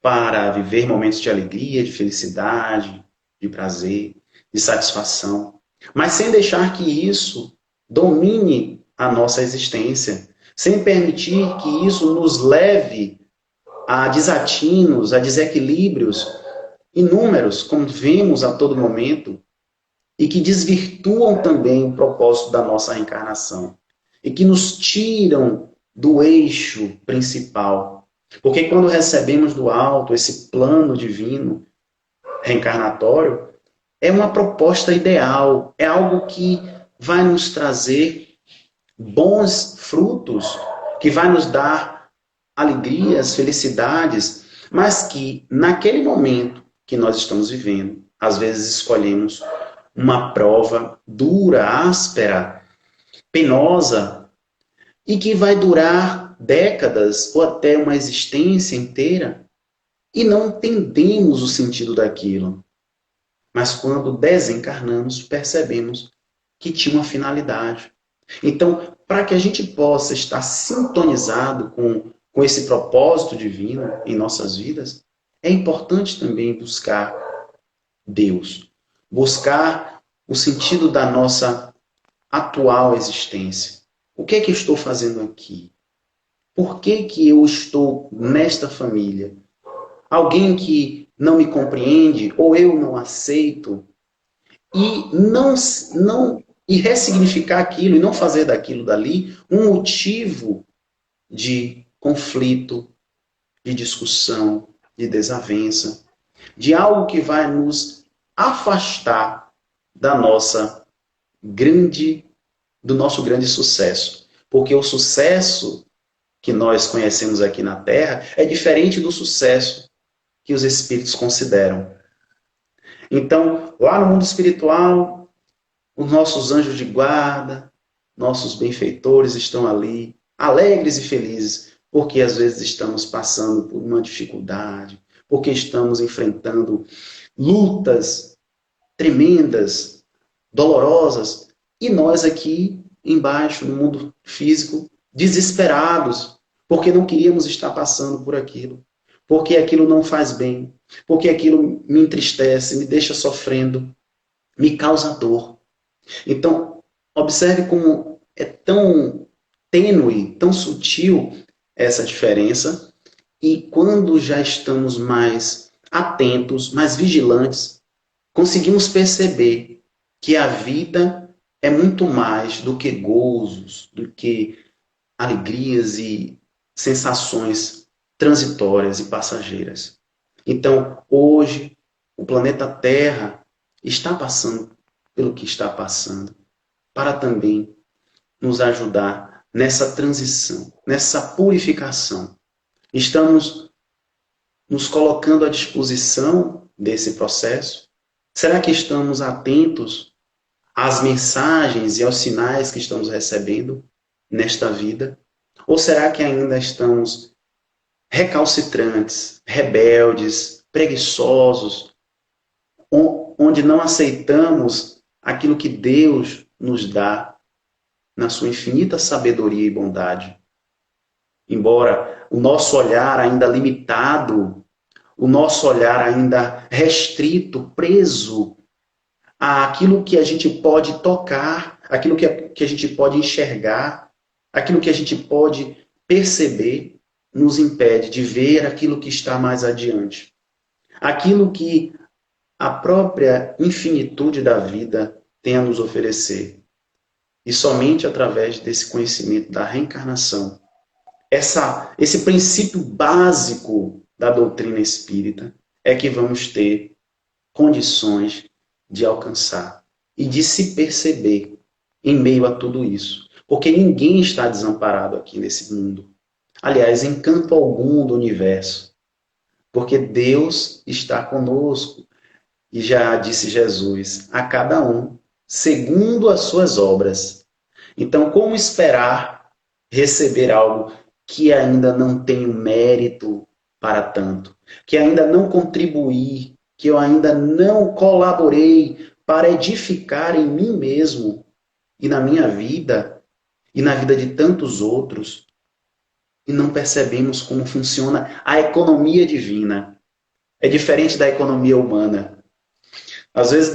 para viver momentos de alegria, de felicidade, de prazer, de satisfação, mas sem deixar que isso domine a nossa existência, sem permitir que isso nos leve a desatinos, a desequilíbrios inúmeros, como vemos a todo momento, e que desvirtuam também o propósito da nossa reencarnação, e que nos tiram do eixo principal. Porque quando recebemos do alto esse plano divino reencarnatório, é uma proposta ideal, é algo que vai nos trazer bons frutos, que vai nos dar alegrias, felicidades, mas que naquele momento que nós estamos vivendo, às vezes escolhemos uma prova dura, áspera, penosa, e que vai durar décadas ou até uma existência inteira, e não entendemos o sentido daquilo. Mas quando desencarnamos, percebemos que tinha uma finalidade. Então, para que a gente possa estar sintonizado com esse propósito divino em nossas vidas, é importante também buscar Deus, buscar o sentido da nossa atual existência. O que é que eu estou fazendo aqui? Por que que eu estou nesta família? Alguém que não me compreende ou eu não aceito e ressignificar aquilo e não fazer daquilo dali um motivo de conflito, de discussão, de desavença, de algo que vai nos afastar da do nosso grande sucesso. Porque o sucesso que nós conhecemos aqui na Terra é diferente do sucesso que os espíritos consideram. Então, lá no mundo espiritual, os nossos anjos de guarda, nossos benfeitores estão ali, alegres e felizes, porque às vezes estamos passando por uma dificuldade, porque estamos enfrentando lutas tremendas, dolorosas, e nós aqui embaixo, no mundo físico, desesperados, porque não queríamos estar passando por aquilo, porque aquilo não faz bem, porque aquilo me entristece, me deixa sofrendo, me causa dor. Então, observe como é tão tênue, tão sutil essa diferença, e quando já estamos mais atentos, mais vigilantes, conseguimos perceber que a vida é muito mais do que gozos, do que alegrias e sensações transitórias e passageiras. Então, hoje, o planeta Terra está passando pelo que está passando, para também nos ajudar nessa transição, nessa purificação. Estamos nos colocando à disposição desse processo? Será que estamos atentos às mensagens e aos sinais que estamos recebendo nesta vida? Ou será que ainda estamos recalcitrantes, rebeldes, preguiçosos, onde não aceitamos aquilo que Deus nos dá na sua infinita sabedoria e bondade? Embora o nosso olhar ainda limitado, o nosso olhar ainda restrito, preso àquilo que a gente pode tocar, aquilo que a gente pode enxergar, aquilo que a gente pode perceber, nos impede de ver aquilo que está mais adiante. Aquilo que a própria infinitude da vida tem a nos oferecer. E somente através desse conhecimento da reencarnação, esse princípio básico da doutrina espírita, é que vamos ter condições de alcançar e de se perceber em meio a tudo isso. Porque ninguém está desamparado aqui nesse mundo. Aliás, em canto algum do universo. Porque Deus está conosco. E já disse Jesus, a cada um, segundo as suas obras. Então, como esperar receber algo que ainda não tenho mérito para tanto, que ainda não contribuí, que eu ainda não colaborei para edificar em mim mesmo e na minha vida e na vida de tantos outros, e não percebemos como funciona a economia divina. É diferente da economia humana. Às vezes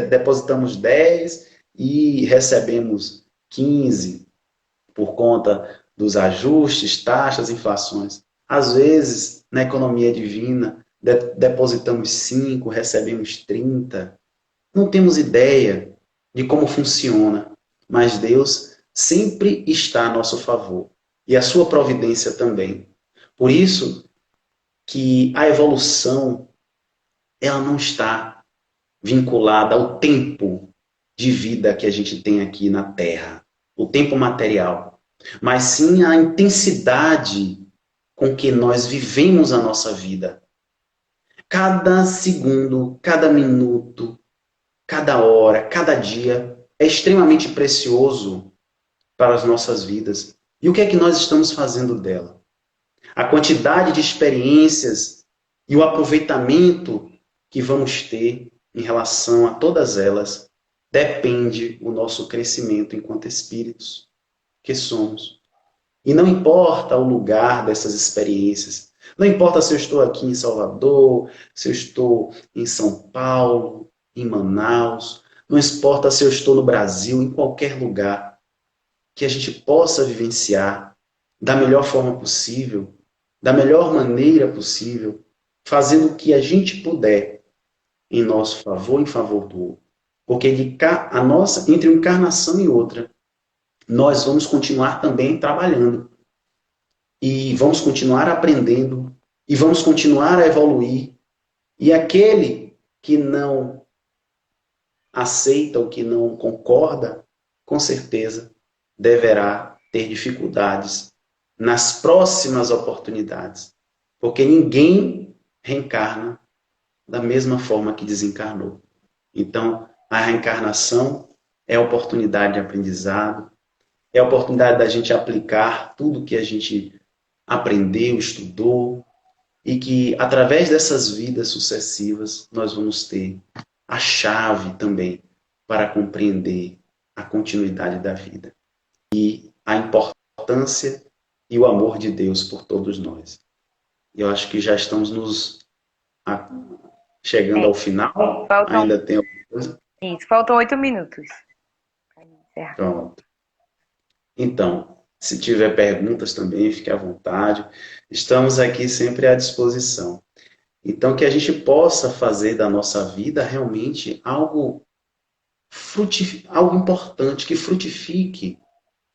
depositamos 10 e recebemos 15 por conta dos ajustes, taxas, inflações. Às vezes, na economia divina, depositamos 5, recebemos 30. Não temos ideia de como funciona, mas Deus sempre está a nosso favor. E a sua providência também. Por isso que a evolução, ela não está vinculada ao tempo de vida que a gente tem aqui na Terra, o tempo material, mas sim a intensidade com que nós vivemos a nossa vida. Cada segundo, cada minuto, cada hora, cada dia é extremamente precioso para as nossas vidas. E o que é que nós estamos fazendo dela? A quantidade de experiências e o aproveitamento que vamos ter em relação a todas elas depende do nosso crescimento enquanto espíritos que somos. E não importa o lugar dessas experiências. Não importa se eu estou aqui em Salvador, se eu estou em São Paulo, em Manaus. Não importa se eu estou no Brasil, em qualquer lugar. Que a gente possa vivenciar da melhor forma possível, da melhor maneira possível, fazendo o que a gente puder em nosso favor, em favor do outro. Porque entre uma encarnação e outra, nós vamos continuar também trabalhando. E vamos continuar aprendendo. E vamos continuar a evoluir. E aquele que não aceita ou que não concorda, com certeza deverá ter dificuldades nas próximas oportunidades. Porque ninguém reencarna da mesma forma que desencarnou. Então, a reencarnação é oportunidade de aprendizado, é a oportunidade da gente aplicar tudo que a gente aprendeu, estudou, e que através dessas vidas sucessivas nós vamos ter a chave também para compreender a continuidade da vida e a importância e o amor de Deus por todos nós. Eu acho que já estamos chegando ao final. Ainda tem alguma coisa? Isso, faltam 8 minutos. Pronto. Então, se tiver perguntas também, fique à vontade. Estamos aqui sempre à disposição. Então, que a gente possa fazer da nossa vida realmente algo importante, que frutifique,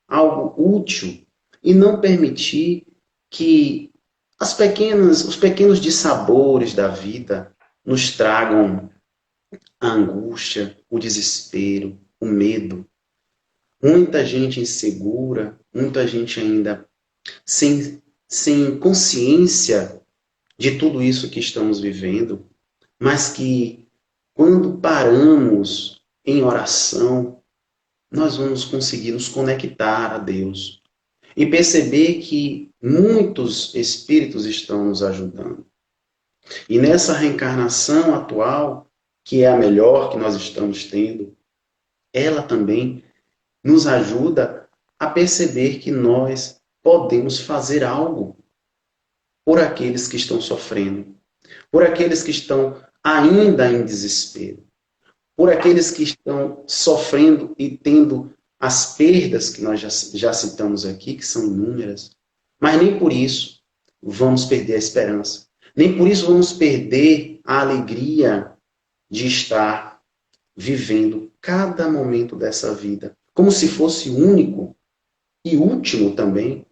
algo útil, e não permitir que os pequenos dissabores da vida nos tragam a angústia, o desespero, o medo. Muita gente insegura, muita gente ainda sem consciência de tudo isso que estamos vivendo, mas que quando paramos em oração, nós vamos conseguir nos conectar a Deus e perceber que muitos espíritos estão nos ajudando. E nessa reencarnação atual, que é a melhor que nós estamos tendo, ela também nos ajuda a perceber que nós podemos fazer algo por aqueles que estão sofrendo, por aqueles que estão ainda em desespero, por aqueles que estão sofrendo e tendo as perdas que nós já citamos aqui, que são inúmeras, mas nem por isso vamos perder a esperança, nem por isso vamos perder a alegria de estar vivendo cada momento dessa vida, como se fosse único e último também,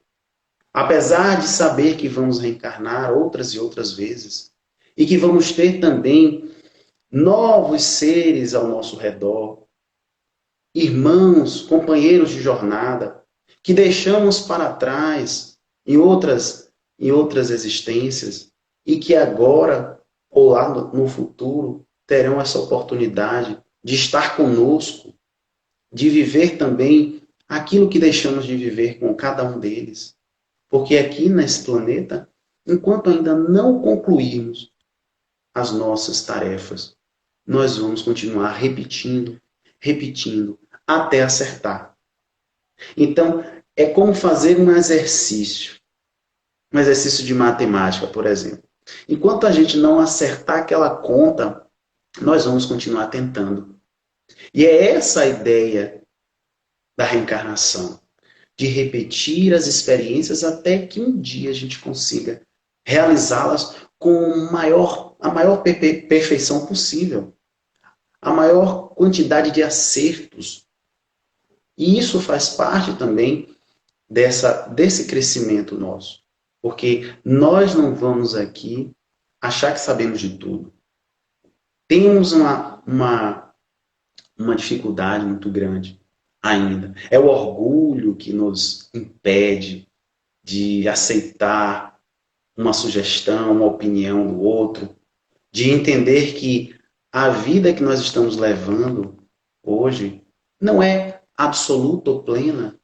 apesar de saber que vamos reencarnar outras e outras vezes, e que vamos ter também novos seres ao nosso redor, irmãos, companheiros de jornada, que deixamos para trás em outras existências, e que agora, ou lá no futuro, terão essa oportunidade de estar conosco, de viver também aquilo que deixamos de viver com cada um deles. Porque aqui nesse planeta, enquanto ainda não concluirmos as nossas tarefas, nós vamos continuar repetindo, até acertar. Então, é como fazer um exercício de matemática, por exemplo. Enquanto a gente não acertar aquela conta, nós vamos continuar tentando. E é essa a ideia da reencarnação, de repetir as experiências até que um dia a gente consiga realizá-las com a maior perfeição possível, a maior quantidade de acertos. E isso faz parte também desse crescimento nosso, porque nós não vamos aqui achar que sabemos de tudo. Temos uma dificuldade muito grande ainda. É o orgulho que nos impede de aceitar uma sugestão, uma opinião do outro, de entender que a vida que nós estamos levando hoje não é absoluta ou plena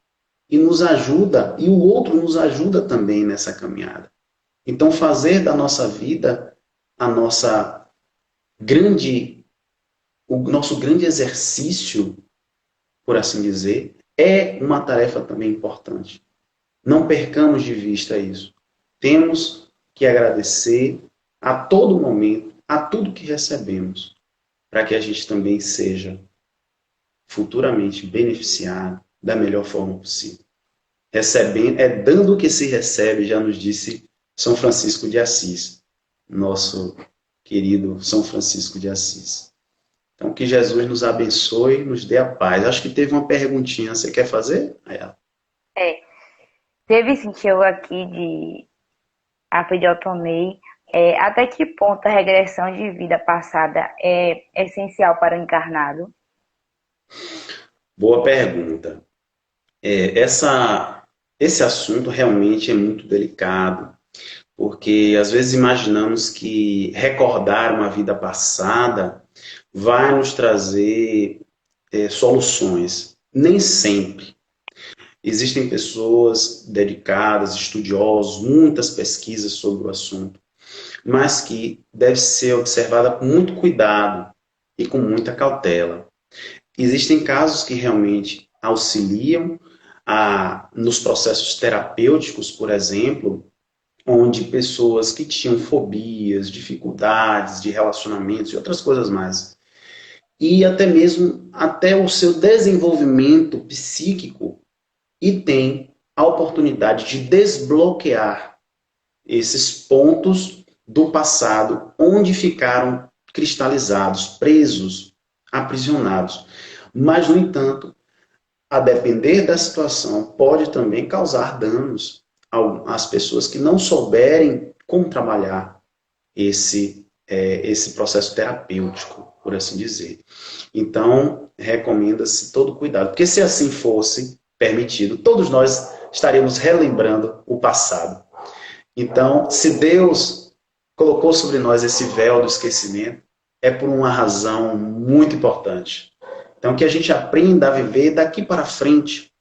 e nos ajuda, e o outro nos ajuda também nessa caminhada. Então, fazer da nossa vida o nosso grande exercício, por assim dizer, é uma tarefa também importante. Não percamos de vista isso. Temos que agradecer a todo momento, a tudo que recebemos, para que a gente também seja futuramente beneficiado da melhor forma possível. Dando que se recebe, já nos disse São Francisco de Assis, nosso querido São Francisco de Assis. Então, que Jesus nos abençoe, nos dê a paz. Acho que teve uma perguntinha. Você quer fazer, Ayala? Teve sim, chegou aqui de Apidiotomei. Até que ponto a regressão de vida passada é essencial para o encarnado? Boa pergunta. Esse assunto realmente é muito delicado, porque às vezes imaginamos que recordar uma vida passada vai nos trazer soluções. Nem sempre. Existem pessoas dedicadas, estudiosos, muitas pesquisas sobre o assunto, mas que deve ser observada com muito cuidado e com muita cautela. Existem casos que realmente auxiliam nos processos terapêuticos, por exemplo, onde pessoas que tinham fobias, dificuldades de relacionamentos e outras coisas mais, e até mesmo até o seu desenvolvimento psíquico, e tem a oportunidade de desbloquear esses pontos do passado onde ficaram cristalizados, presos, aprisionados. Mas, no entanto, a depender da situação, pode também causar danos às pessoas que não souberem como trabalhar esse processo terapêutico, por assim dizer. Então, recomenda-se todo cuidado, porque se assim fosse permitido, todos nós estaríamos relembrando o passado. Então, se Deus colocou sobre nós esse véu do esquecimento, é por uma razão muito importante. Então, que a gente aprenda a viver daqui para frente,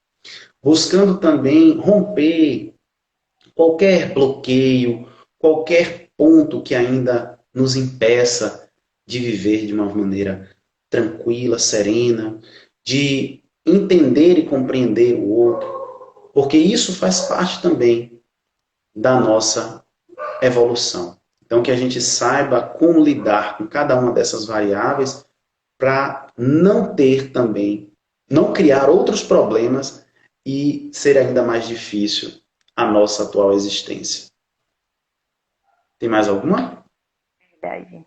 buscando também romper qualquer bloqueio, qualquer ponto que ainda nos impeça de viver de uma maneira tranquila, serena, de entender e compreender o outro, porque isso faz parte também da nossa evolução. Então, que a gente saiba como lidar com cada uma dessas variáveis para não ter também, não criar outros problemas e ser ainda mais difícil a nossa atual existência. Tem mais alguma? Verdade.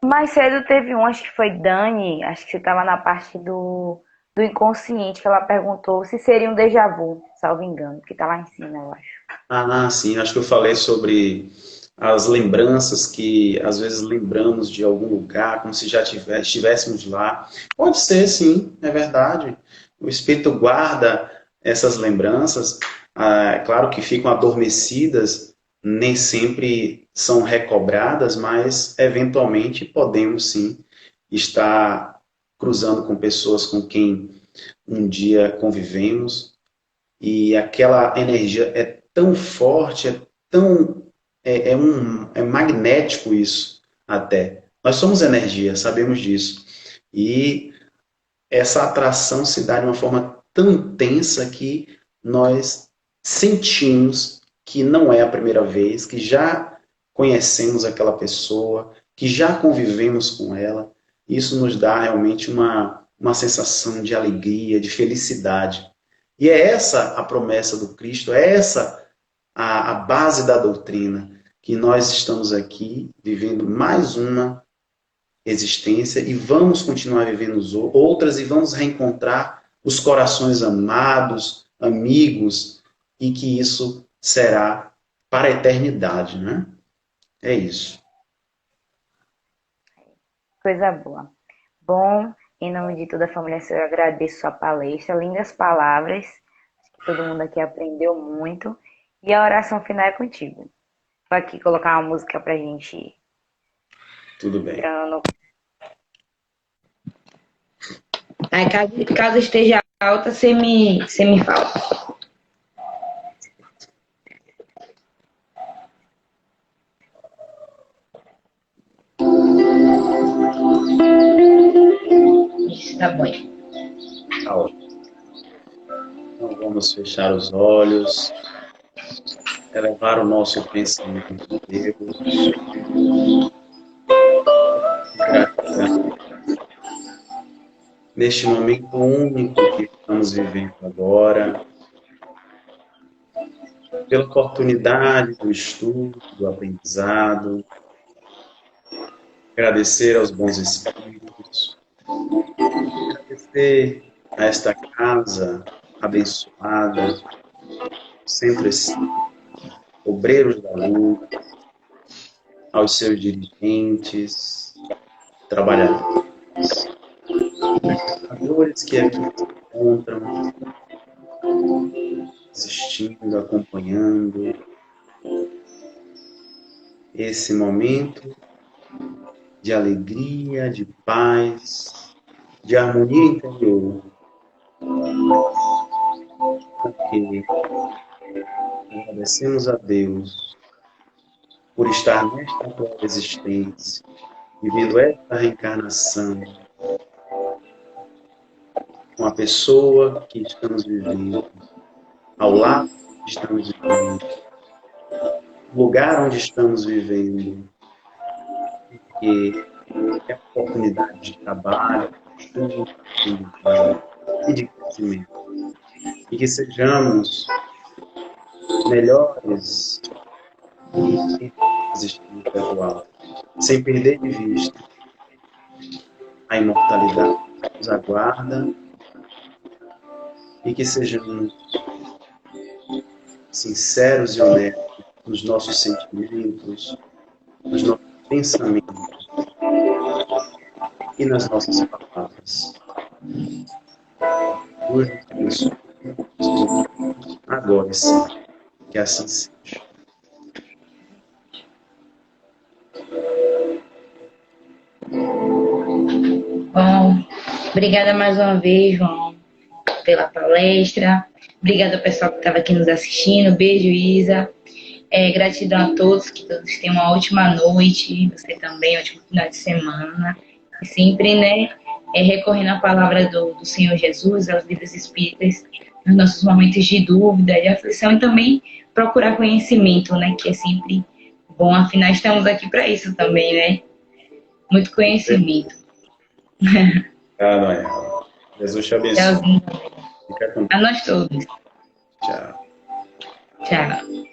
Mais cedo teve um, acho que foi Dani, acho que você estava na parte do inconsciente, que ela perguntou se seria um déjà vu, salvo engano, que está lá em cima, eu acho. Sim, acho que eu falei sobre as lembranças que às vezes lembramos de algum lugar, como se já estivéssemos lá. Pode ser, sim, é verdade. O espírito guarda essas lembranças, é claro que ficam adormecidas, nem sempre são recobradas, mas eventualmente podemos sim estar cruzando com pessoas com quem um dia convivemos e aquela energia é tão forte, é magnético isso até. Nós somos energia, sabemos disso. E essa atração se dá de uma forma tão intensa que nós sentimos que não é a primeira vez, que já conhecemos aquela pessoa, que já convivemos com ela. Isso nos dá realmente uma sensação de alegria, de felicidade. E é essa a promessa do Cristo, é essa a base da doutrina, que nós estamos aqui vivendo mais uma existência e vamos continuar vivendo outras e vamos reencontrar os corações amados, amigos, e que isso será para a eternidade, né? É isso. Coisa boa. Bom, em nome de toda a família, eu agradeço sua palestra, lindas palavras. Acho que todo mundo aqui aprendeu muito. E a oração final é contigo. Vou aqui colocar uma música pra gente ir. Tudo bem. Aí, caso esteja alta, você me fala. Isso, tá bom. Tá ótimo. Então vamos fechar os olhos, elevar o nosso pensamento a Deus. Gratidão. Neste momento único que estamos vivendo agora, pela oportunidade do estudo, do aprendizado, agradecer aos bons espíritos, agradecer a esta casa abençoada, Centro Espírita, obreiros da luz, aos seus dirigentes, trabalhadores, que aqui se encontram, assistindo, acompanhando esse momento de alegria, de paz, de harmonia interior. porque agradecemos a Deus por estar nesta atual existência, vivendo esta reencarnação com a pessoa que estamos vivendo, ao lado que estamos vivendo, no lugar onde estamos vivendo, porque é a oportunidade de trabalho, de estudo e de crescimento. E que sejamos melhores em existir atual, sem perder de vista a imortalidade que nos aguarda e que sejamos sinceros e honestos nos nossos sentimentos, nos nossos pensamentos e nas nossas palavras. Hoje, isso, agora sim, que assim seja. Bom, obrigada mais uma vez, João, pela palestra. Obrigada ao pessoal que estava aqui nos assistindo. Beijo, Isa. Gratidão a todos, que todos tenham uma ótima noite. Você também, um ótimo final de semana. E sempre, né, recorrendo à palavra do Senhor Jesus, aos livros espíritas, nos nossos momentos de dúvida, de aflição, e também procurar conhecimento, né, que é sempre bom. Afinal, estamos aqui para isso também, né? Muito conhecimento. Noel. Jesus te abençoe. Tchauzinho. Fica com A nós todos. Tchau. Tchau.